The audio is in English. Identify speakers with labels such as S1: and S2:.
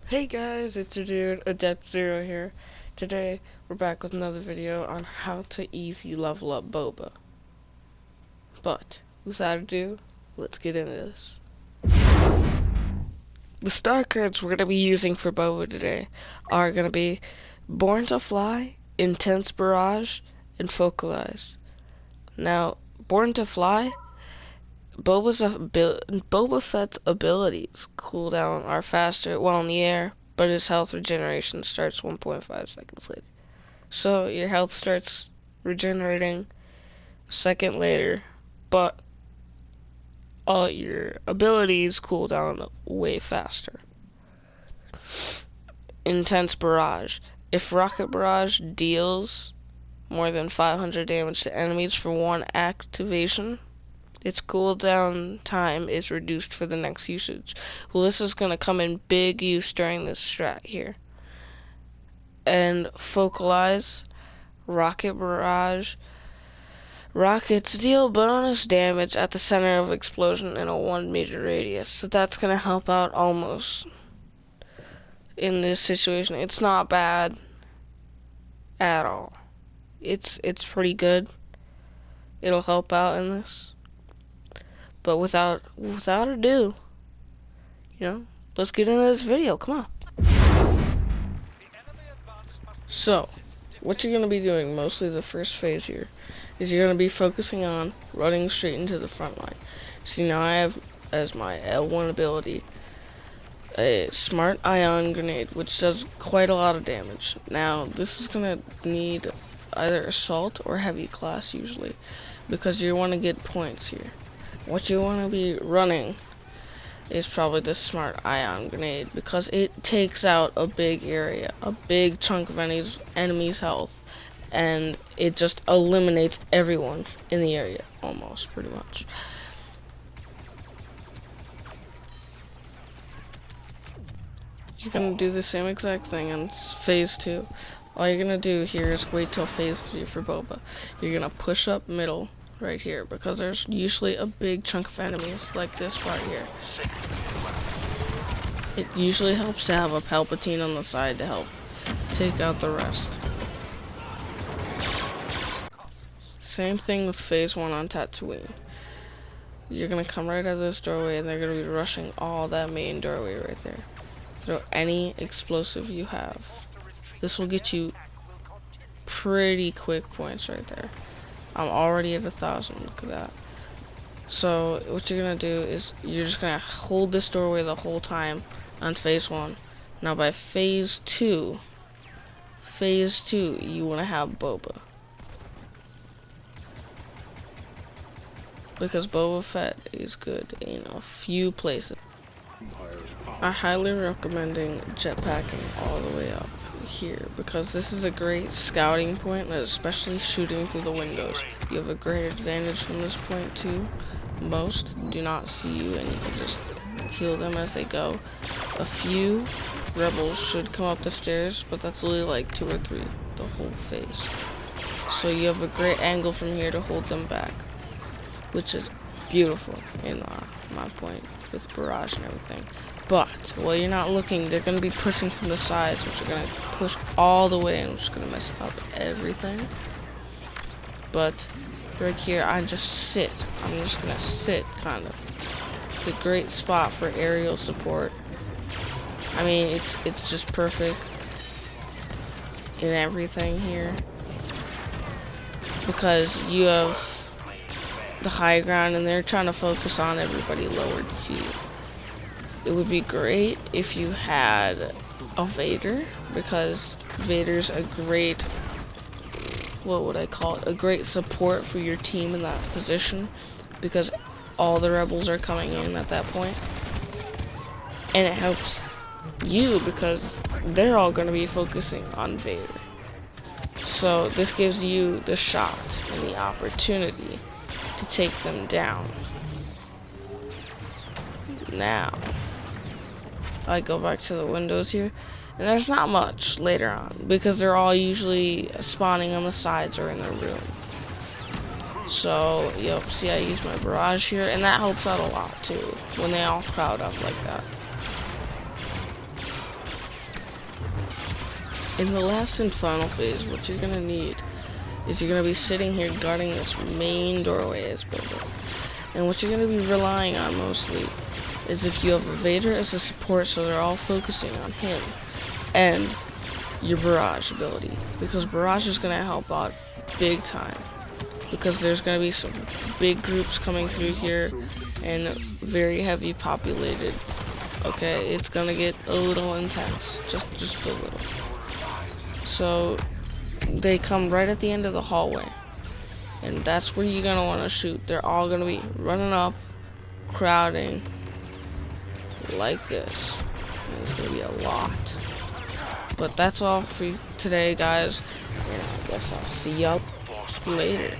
S1: Hey guys, it's your dude, Adept Zero here. Today, we're back with another video on how to easy level up Boba. But, without ado, let's get into this. The star cards we're going to be using for Boba today are going to be Born to Fly, Intense Barrage, and Focalize. Now, Born to Fly, Boba Fett's abilities cooldown are faster while in the air, but his health regeneration starts 1.5 seconds later. So your health starts regenerating a second later, but all your abilities cool down way faster. Intense Barrage. If Rocket Barrage deals more than 500 damage to enemies for one activation, its cooldown time is reduced for the next usage. Well, this is going to come in big use during this strat here. And Focalize, Rocket Barrage. Rockets deal bonus damage at the center of explosion in a 1 meter radius. So that's going to help out almost in this situation. It's not bad at all. It's pretty good. It'll help out in this. But without ado, let's get into this video. Come on. So, what you're going to be doing, mostly the first phase here, is you're going to be focusing on running straight into the front line. See, now I have, as my L1 ability, a Smart Ion Grenade, which does quite a lot of damage. Now, this is going to need either Assault or Heavy class, usually, because you want to get points here. What you want to be running is probably the Smart Ion Grenade, because it takes out a big area, a big chunk of enemy's health, and it just eliminates everyone in the area, almost, pretty much. You're going to do the same exact thing in phase 2. All you're going to do here is wait till phase 3 for Boba. You're going to push up middle right here, because there's usually a big chunk of enemies like this right here. It usually helps to have a Palpatine on the side to help take out the rest. Same thing with phase 1 on Tatooine. You're gonna come right out of this doorway, and they're gonna be rushing all that main doorway right there. Throw any explosive you have. This will get you pretty quick points right there. I'm already at 1,000, look at that. So, what you're gonna do is, you're just gonna hold this doorway the whole time on phase 1. Now by phase 2, you wanna have Boba. Because Boba Fett is good in a few places. I highly recommending jetpacking all the way up here, because this is a great scouting point, and especially shooting through the windows. You have a great advantage from this point too. Most do not see you, and you can just kill them as they go. A few rebels should come up the stairs, but that's only like 2 or 3 the whole phase. So you have a great angle from here to hold them back, which is beautiful in my point with barrage and everything. But while you're not looking, they're going to be pushing from the sides, which are going to push all the way, and which is going to mess up everything. But right here, I'm just going to sit, kind of. It's a great spot for aerial support. I mean, it's just perfect in everything here, because you have the high ground, and they're trying to focus on everybody lower G. It would be great if you had a Vader, because Vader's a great, what would I call it, a great support for your team in that position, because all the rebels are coming in at that point. And it helps you, because they're all going to be focusing on Vader. So this gives you the shot and the opportunity to take them down. Now, I go back to the windows here, and there's not much later on, because they're all usually spawning on the sides or in their room. So, yep, see, I use my barrage here, and that helps out a lot too, when they all crowd up like that. in the last and final phase, what you're gonna need is you're gonna be sitting here guarding this main doorway as builder. And what you're gonna be relying on mostly is if you have Vader as a support, so they're all focusing on him, and your barrage ability, because barrage is gonna help out big time, because there's gonna be some big groups coming through here and very heavy populated. Okay, it's gonna get a little intense, just a little. So they come right at the end of the hallway, and that's where you're gonna want to shoot. They're all gonna be running up, crowding like this, and it's gonna be a lot. But that's all for today, guys, and I guess I'll see y'all later.